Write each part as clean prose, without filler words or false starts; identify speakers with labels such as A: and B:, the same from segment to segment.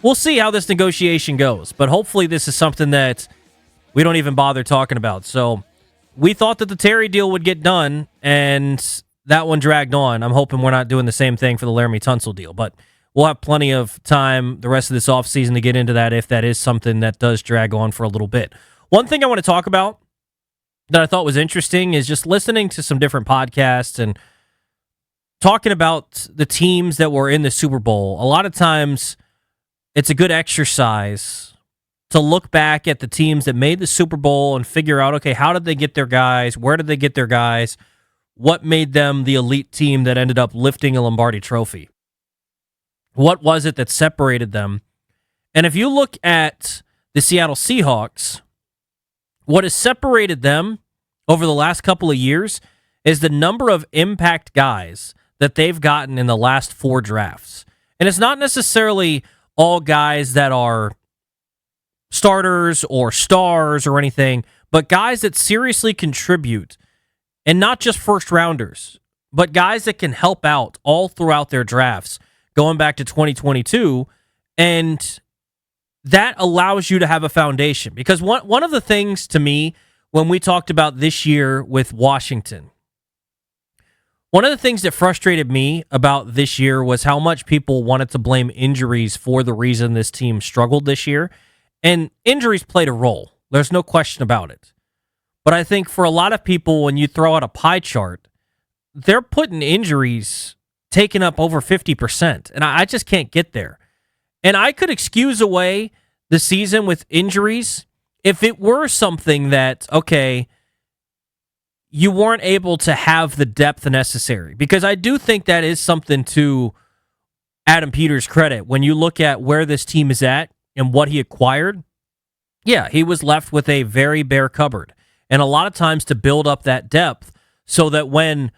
A: we'll see how this negotiation goes. But hopefully this is something that we don't even bother talking about. So we thought that the Terry deal would get done, and that one dragged on. I'm hoping we're not doing the same thing for the Laramie Tunsil deal. But we'll have plenty of time the rest of this offseason to get into that if that is something that does drag on for a little bit. One thing I want to talk about that I thought was interesting is just listening to some different podcasts and talking about the teams that were in the Super Bowl. A lot of times it's a good exercise to look back at the teams that made the Super Bowl and figure out, okay, how did they get their guys? Where did they get their guys? What made them the elite team that ended up lifting a Lombardi trophy? What was it that separated them? And if you look at the Seattle Seahawks, what has separated them over the last couple of years is the number of impact guys that they've gotten in the last 4 drafts. And it's not necessarily all guys that are starters or stars or anything, but guys that seriously contribute, and not just first rounders, but guys that can help out all throughout their drafts going back to 2022. And that allows you to have a foundation. Because one of the things to me, when we talked about this year with Washington, one of the things that frustrated me about this year was how much people wanted to blame injuries for the reason this team struggled this year. And injuries played a role. There's no question about it. But I think for a lot of people, when you throw out a pie chart, they're putting injuries taking up over 50%. And I just can't get there. And I could excuse away the season with injuries if it were something that, okay, you weren't able to have the depth necessary. Because I do think that is something to Adam Peters' credit. When you look at where this team is at and what he acquired, yeah, he was left with a very bare cupboard. And a lot of times to build up that depth so that when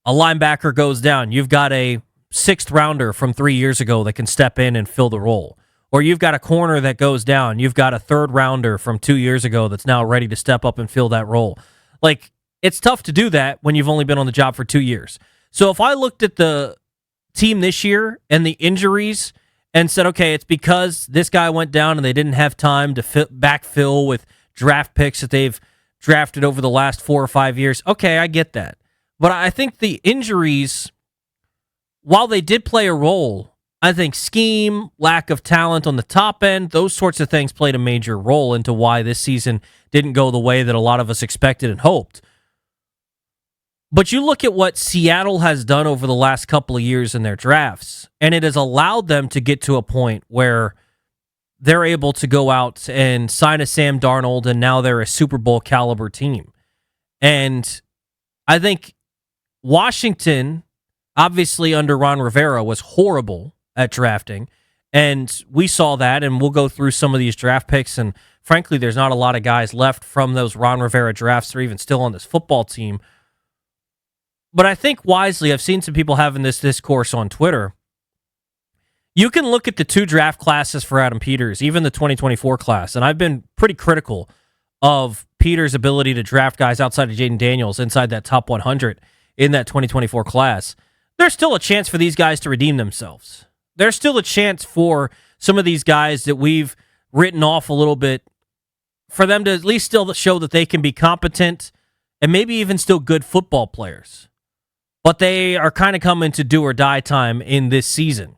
A: a linebacker goes down, you've got a 6th rounder from 3 years ago that can step in and fill the role. Or you've got a corner that goes down. You've got a 3rd rounder from 2 years ago that's now ready to step up and fill that role. Like, it's tough to do that when you've only been on the job for 2 years. So if I looked at the team this year and the injuries and said, okay, it's because this guy went down and they didn't have time to backfill with draft picks that they've drafted over the last 4 or 5 years, okay, I get that. But I think the injuries, while they did play a role, I think scheme, lack of talent on the top end, those sorts of things played a major role into why this season didn't go the way that a lot of us expected and hoped. But you look at what Seattle has done over the last couple of years in their drafts, and it has allowed them to get to a point where they're able to go out and sign a Sam Darnold, and now they're a Super Bowl caliber team. And I think Washington, obviously under Ron Rivera, was horrible at drafting, and we saw that, and we'll go through some of these draft picks, and frankly, there's not a lot of guys left from those Ron Rivera drafts that are even still on this football team. But I think wisely, I've seen some people having this discourse on Twitter. You can look at the 2 draft classes for Adam Peters, even the 2024 class, and I've been pretty critical of Peters' ability to draft guys outside of Jaden Daniels inside that top 100 in that 2024 class. There's still a chance for these guys to redeem themselves. There's still a chance for some of these guys that we've written off a little bit, for them to at least still show that they can be competent and maybe even still good football players. But they are kind of coming to do or die time in this season.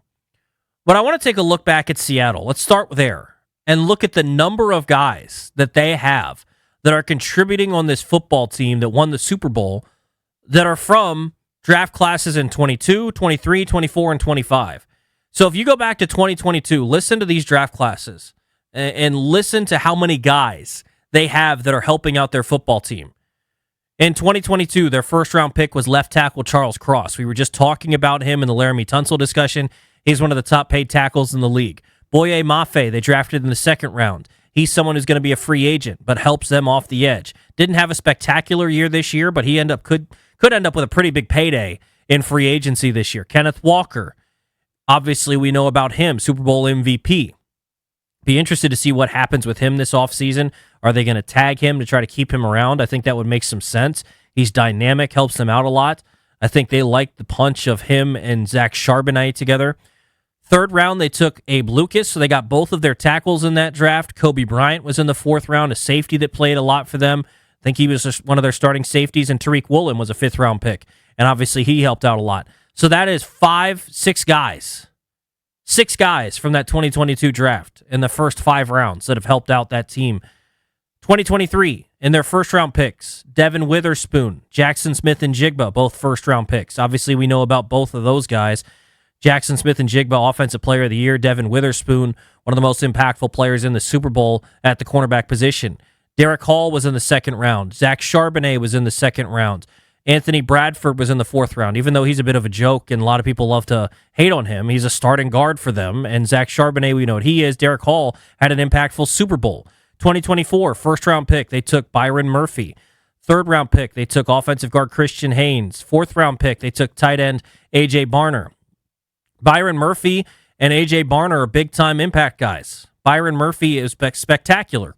A: But I want to take a look back at Seattle. Let's start there and look at the number of guys that they have that are contributing on this football team that won the Super Bowl that are from draft classes in 22, 23, 24, and 25. So if you go back to 2022, listen to these draft classes and listen to how many guys they have that are helping out their football team. In 2022, their first-round pick was left tackle Charles Cross. We were just talking about him in the Laramie Tunsil discussion. He's one of the top-paid tackles in the league. Boye Mafe, they drafted in the 2nd round. He's someone who's going to be a free agent, but helps them off the edge. Didn't have a spectacular year this year, but he could end up with a pretty big payday in free agency this year. Kenneth Walker, obviously we know about him, Super Bowl MVP. Be interested to see what happens with him this offseason. Are they going to tag him to try to keep him around? I think that would make some sense. He's dynamic, helps them out a lot. I think they like the punch of him and Zach Charbonnet together. Third round, they took Abe Lucas, so they got both of their tackles in that draft. Kobe Bryant was in the fourth round, a safety that played a lot for them. I think he was just one of their starting safeties, and Tariq Woolen was a fifth-round pick, and obviously he helped out a lot. So that is six guys. 6 guys from that 2022 draft in the first 5 rounds that have helped out that team. 2023, in their first-round picks, Devin Witherspoon, Jackson Smith and Jigba, both first-round picks. Obviously, we know about both of those guys. Jackson Smith and Jigba, Offensive Player of the Year. Devin Witherspoon, one of the most impactful players in the Super Bowl at the cornerback position. Derek Hall was in the second round. Zach Charbonnet was in the second round. Anthony Bradford was in the fourth round. Even though he's a bit of a joke and a lot of people love to hate on him, he's a starting guard for them. And Zach Charbonnet, we know what he is. Derek Hall had an impactful Super Bowl. 2024, first-round pick, they took Byron Murphy. Third-round pick, they took offensive guard Christian Haynes. Fourth-round pick, they took tight end A.J. Barner. Byron Murphy and A.J. Barner are big-time impact guys. Byron Murphy is spectacular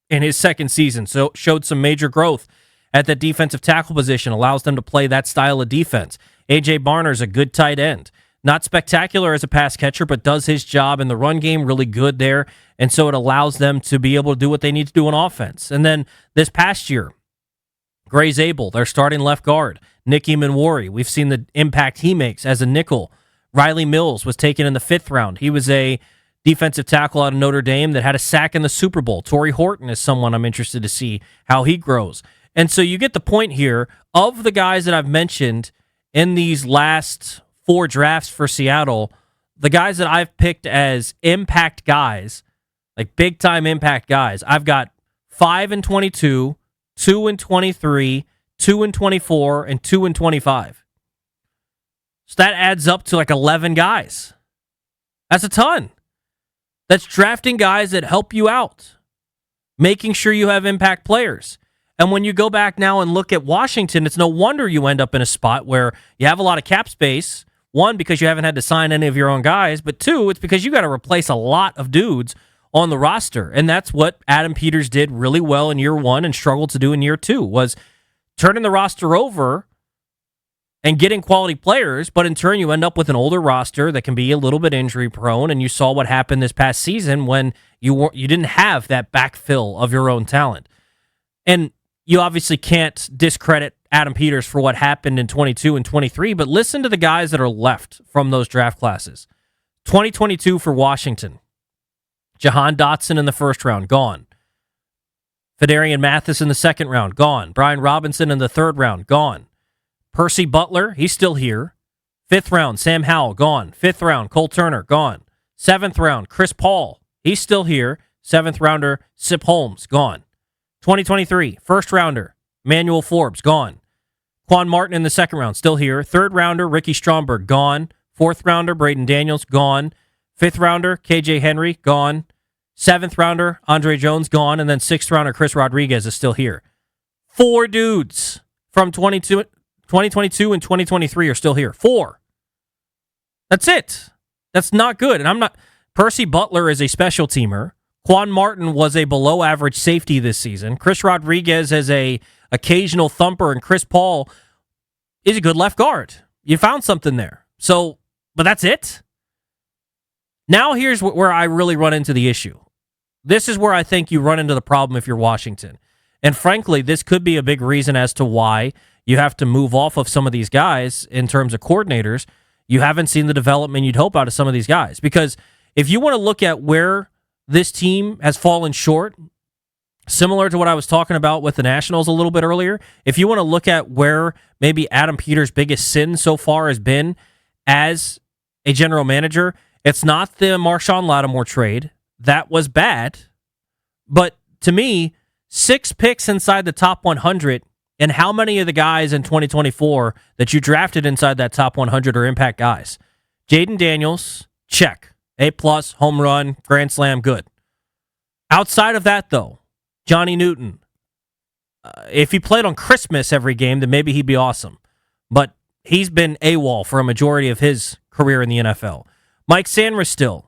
A: in his second season, so showed some major growth at the defensive tackle position, allows them to play that style of defense. A.J. Barner is a good tight end. Not spectacular as a pass catcher, but does his job in the run game really good there, and so it allows them to be able to do what they need to do on offense. And then this past year, Gray Zabel, their starting left guard. Nicky Minwari, we've seen the impact he makes as a nickel. Riley Mills was taken in the 5th round. He was a defensive tackle out of Notre Dame that had a sack in the Super Bowl. Torrey Horton is someone I'm interested to see how he grows. And so you get the point here. Of the guys that I've mentioned in these last 4 drafts for Seattle, the guys that I've picked as impact guys, like big-time impact guys, I've got 5 and 22, 2 and 23, 2 and 24, and 2 and 25. So that adds up to like 11 guys. That's a ton. That's drafting guys that help you out, making sure you have impact players. And when you go back now and look at Washington, it's no wonder you end up in a spot where you have a lot of cap space. 1, because you haven't had to sign any of your own guys, but 2, it's because you got to replace a lot of dudes on the roster. And that's what Adam Peters did really well in year 1 and struggled to do in year 2, was turning the roster over and getting quality players, but in turn you end up with an older roster that can be a little bit injury prone, and you saw what happened this past season when you didn't have that backfill of your own talent. And you obviously can't discredit Adam Peters for what happened in 22 and 23, but listen to the guys that are left from those draft classes. 2022 for Washington. Jahan Dotson in the first round, gone. Fedarian Mathis in the second round, gone. Brian Robinson in the third round, gone. Percy Butler, he's still here. 5th round, Sam Howell, gone. 5th round, Cole Turner, gone. 7th round, Chris Paul, he's still here. 7th rounder, Sip Holmes, gone. 2023, first rounder, Manuel Forbes, gone. Quan Martin in the second round, still here. 3rd rounder, Ricky Stromberg, gone. 4th rounder, Braden Daniels, gone. 5th rounder, KJ Henry, gone. 7th rounder, Andre Jones, gone. And then 6th rounder, Chris Rodriguez is still here. 4 dudes from 2022 and 2023 are still here. 4. That's it. That's not good. And I'm not... Percy Butler is a special teamer. Quan Martin was a below-average safety this season. Chris Rodriguez is a occasional thumper, and Chris Paul is a good left guard. You found something there. So, but that's it? Now here's where I really run into the issue. This is where I think you run into the problem if you're Washington. And frankly, this could be a big reason as to why you have to move off of some of these guys in terms of coordinators. You haven't seen the development you'd hope out of some of these guys. Because if you want to look at where this team has fallen short, similar to what I was talking about with the Nationals a little bit earlier, if you want to look at where maybe Adam Peters' biggest sin so far has been as a general manager, it's not the Marshawn Lattimore trade. That was bad. But to me, 6 picks inside the top 100, and how many of the guys in 2024 that you drafted inside that top 100 are impact guys? Jaden Daniels, check. A+, home run, grand slam, good. Outside of that, though, Johnny Newton, if he played on Christmas every game, then maybe he'd be awesome. But he's been AWOL for a majority of his career in the NFL. Mike Sanderstill,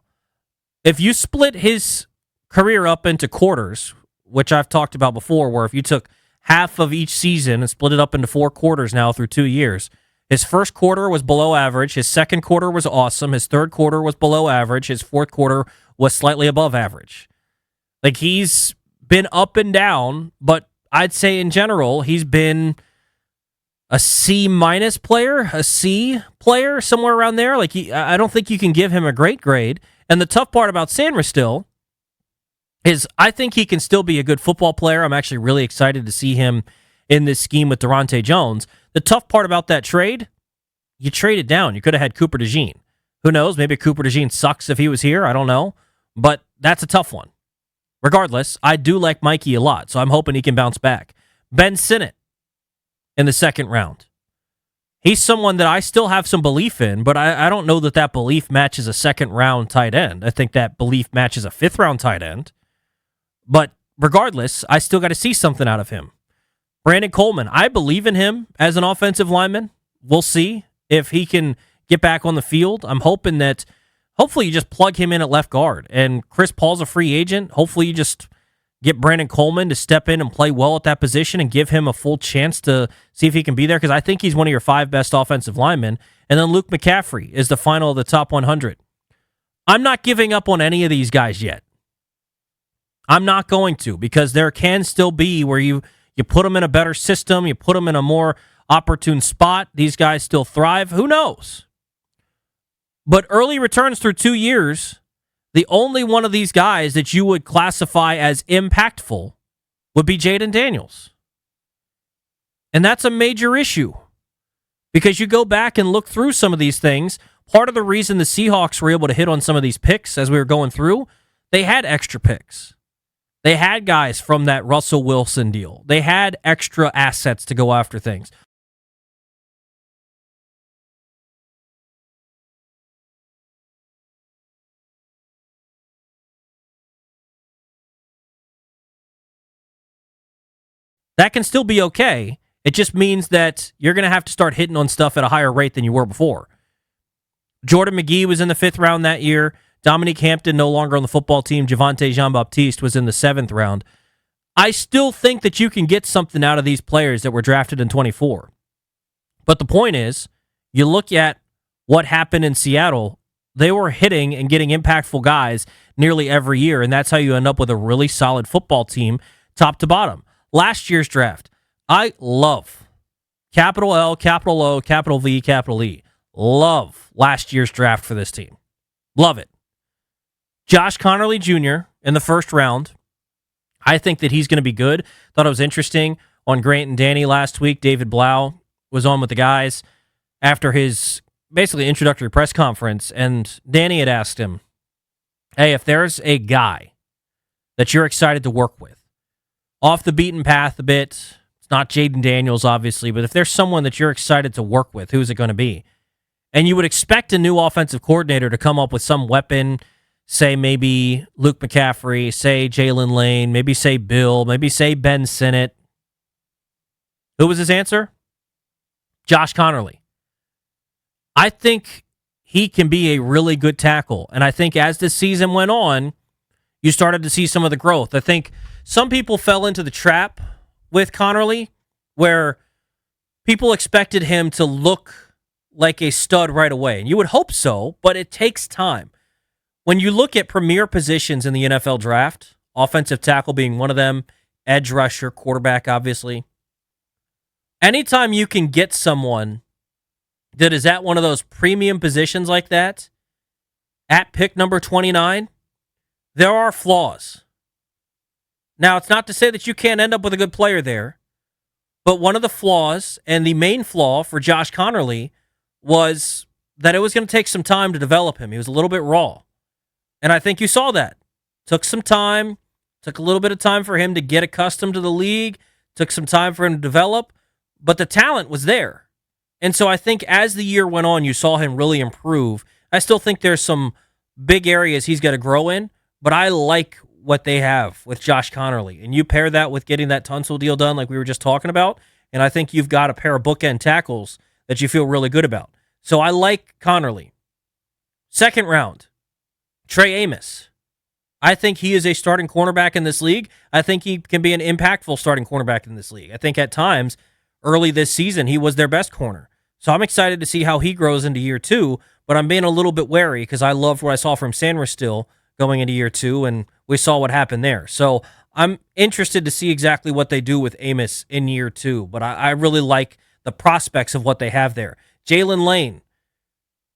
A: if you split his career up into quarters, which I've talked about before, where if you took half of each season and split it up into 4 quarters now through 2 years, His first quarter was below average. His second quarter was awesome. His third quarter was below average. His fourth quarter was slightly above average. Like, he's been up and down, but I'd say in general, he's been a C- player, a C player, somewhere around there. Like, I don't think you can give him a great grade. And the tough part about Sandra still is I think he can still be a good football player. I'm actually really excited to see him in this scheme with Durante Jones. The tough part about that trade, you traded down. You could have had Cooper DeJean. Who knows? Maybe Cooper DeJean sucks if he was here. I don't know. But that's a tough one. Regardless, I do like Mikey a lot, so I'm hoping he can bounce back. Ben Sinnott in the second round. He's someone that I still have some belief in, but I don't know that belief matches a second-round tight end. I think that belief matches a fifth-round tight end. But regardless, I still got to see something out of him. Brandon Coleman, I believe in him as an offensive lineman. We'll see if he can get back on the field. I'm hoping that hopefully you just plug him in at left guard. And Chris Paul's a free agent. Hopefully you just get Brandon Coleman to step in and play well at that position and give him a full chance to see if he can be there, because I think he's one of your 5 best offensive linemen. And then Luke McCaffrey is the final of the top 100. I'm not giving up on any of these guys yet. I'm not going to, because there can still be where you put them in a better system, you put them in a more opportune spot, these guys still thrive. Who knows? But early returns through 2 years, the only one of these guys that you would classify as impactful would be Jaden Daniels. And that's a major issue, because you go back and look through some of these things. Part of the reason the Seahawks were able to hit on some of these picks as we were going through, they had extra picks. They had guys from that Russell Wilson deal. They had extra assets to go after things. That can still be okay. It just means that you're going to have to start hitting on stuff at a higher rate than you were before. Jordan McGee was in the 5th round that year. Dominique Hampton no longer on the football team. Javonte Jean-Baptiste was in the 7th round. I still think that you can get something out of these players that were drafted in 24. But the point is, you look at what happened in Seattle, they were hitting and getting impactful guys nearly every year, and that's how you end up with a really solid football team top to bottom. Last year's draft, I love capital L, capital O, capital V, capital E. Love last year's draft for this team. Love it. Josh Connerly Jr. in the 1st round. I think that he's going to be good. Thought it was interesting on Grant and Danny last week. David Blau was on with the guys after his basically introductory press conference, and Danny had asked him, hey, if there's a guy that you're excited to work with, off the beaten path a bit, it's not Jaden Daniels, obviously, but if there's someone that you're excited to work with, who's it going to be? And you would expect a new offensive coordinator to come up with some weapon, say maybe Luke McCaffrey, say Jalen Lane, maybe say Bill, maybe say Ben Sinnott. Who was his answer? Josh Connerly. I think he can be a really good tackle. And I think as the season went on, you started to see some of the growth. I think some people fell into the trap with Connerly where people expected him to look like a stud right away. And you would hope so, but it takes time. When you look at premier positions in the NFL draft, offensive tackle being one of them, edge rusher, quarterback, obviously, anytime you can get someone that is at one of those premium positions like that, at pick number 29, there are flaws. Now, it's not to say that you can't end up with a good player there, but one of the flaws, and the main flaw for Josh Connerly, was that it was going to take some time to develop him. He was a little bit raw. And I think you saw that. Took some time, took a little bit of time for him to get accustomed to the league, took some time for him to develop, but the talent was there. And so I think as the year went on, you saw him really improve. I still think there's some big areas he's got to grow in, but I like what they have with Josh Connerly. And you pair that with getting that Tunsil deal done like we were just talking about, and I think you've got a pair of bookend tackles that you feel really good about. So I like Connerly. 2nd round, Trey Amos. I think he is a starting cornerback in this league. I think he can be an impactful starting cornerback in this league. I think at times, early this season, he was their best corner. So I'm excited to see how he grows into year 2, but I'm being a little bit wary because I loved what I saw from Sanders still going into year 2, and we saw what happened there. So I'm interested to see exactly what they do with Amos in year 2, but I really like the prospects of what they have there. Jalen Lane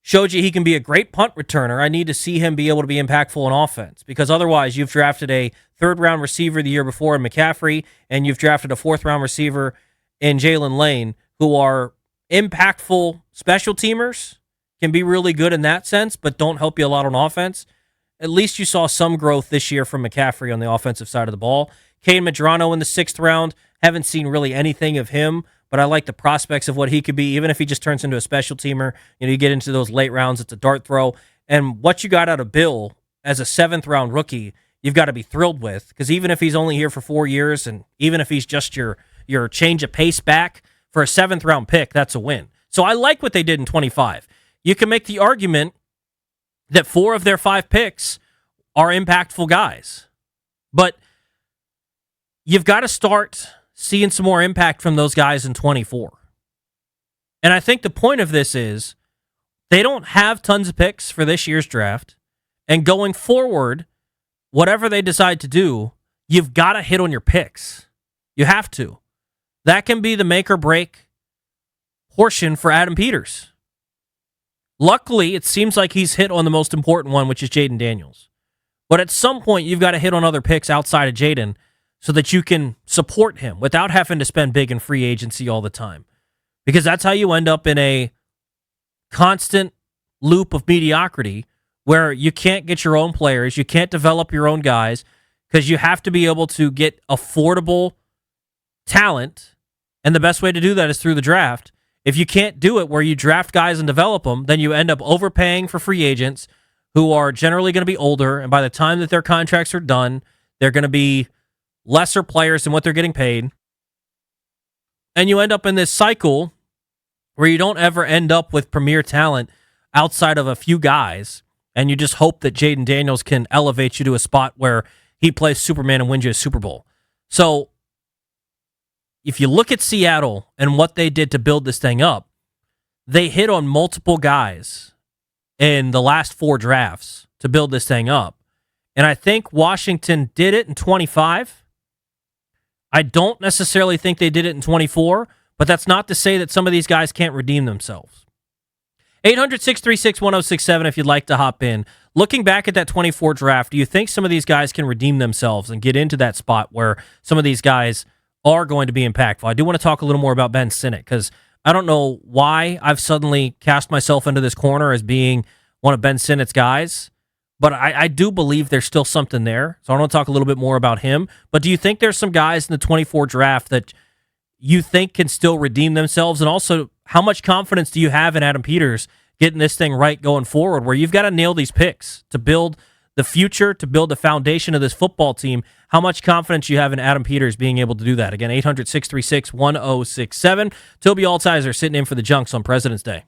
A: showed you he can be a great punt returner. I need to see him be able to be impactful in offense, because otherwise you've drafted a third-round receiver the year before in McCaffrey, and you've drafted a fourth-round receiver in Jalen Lane, who are impactful special teamers, can be really good in that sense, but don't help you a lot on offense. At least you saw some growth this year from McCaffrey on the offensive side of the ball. Kane Medrano in the 6th round. Haven't seen really anything of him, but I like the prospects of what he could be, even if he just turns into a special teamer. You get into those late rounds, it's a dart throw. And what you got out of Bill as a 7th-round rookie, you've got to be thrilled with, because even if he's only here for 4 years, and even if he's just your change of pace back, for a 7th-round pick, that's a win. So I like what they did in 25. You can make the argument that 4 of their 5 picks are impactful guys. But you've got to start seeing some more impact from those guys in 24. And I think the point of this is they don't have tons of picks for this year's draft. And going forward, whatever they decide to do, you've got to hit on your picks. You have to. That can be the make or break portion for Adam Peters. Luckily, it seems like he's hit on the most important one, which is Jaden Daniels. But at some point, you've got to hit on other picks outside of Jaden so that you can support him without having to spend big in free agency all the time. Because that's how you end up in a constant loop of mediocrity where you can't get your own players, you can't develop your own guys, because you have to be able to get affordable talent, and the best way to do that is through the draft. If you can't do it where you draft guys and develop them, then you end up overpaying for free agents who are generally going to be older, and by the time that their contracts are done, they're going to be lesser players than what they're getting paid. And you end up in this cycle where you don't ever end up with premier talent outside of a few guys, and you just hope that Jaden Daniels can elevate you to a spot where he plays Superman and wins you a Super Bowl. So if you look at Seattle and what they did to build this thing up, they hit on multiple guys in the last 4 drafts to build this thing up. And I think Washington did it in 25. I don't necessarily think they did it in 24, but that's not to say that some of these guys can't redeem themselves. 800-636-1067 if you'd like to hop in. Looking back at that 24 draft, do you think some of these guys can redeem themselves and get into that spot where some of these guys are going to be impactful? I do want to talk a little more about Ben Sinnott, because I don't know why I've suddenly cast myself into this corner as being one of Ben Sinnott's guys, but I do believe there's still something there. So I want to talk a little bit more about him. But do you think there's some guys in the 24 draft that you think can still redeem themselves? And also, how much confidence do you have in Adam Peters getting this thing right going forward, where you've got to nail these picks to build the future, to build the foundation of this football team? How much confidence you have in Adam Peters being able to do that? Again, 800-636-1067. Tobi Altizer sitting in for the Junks on President's Day.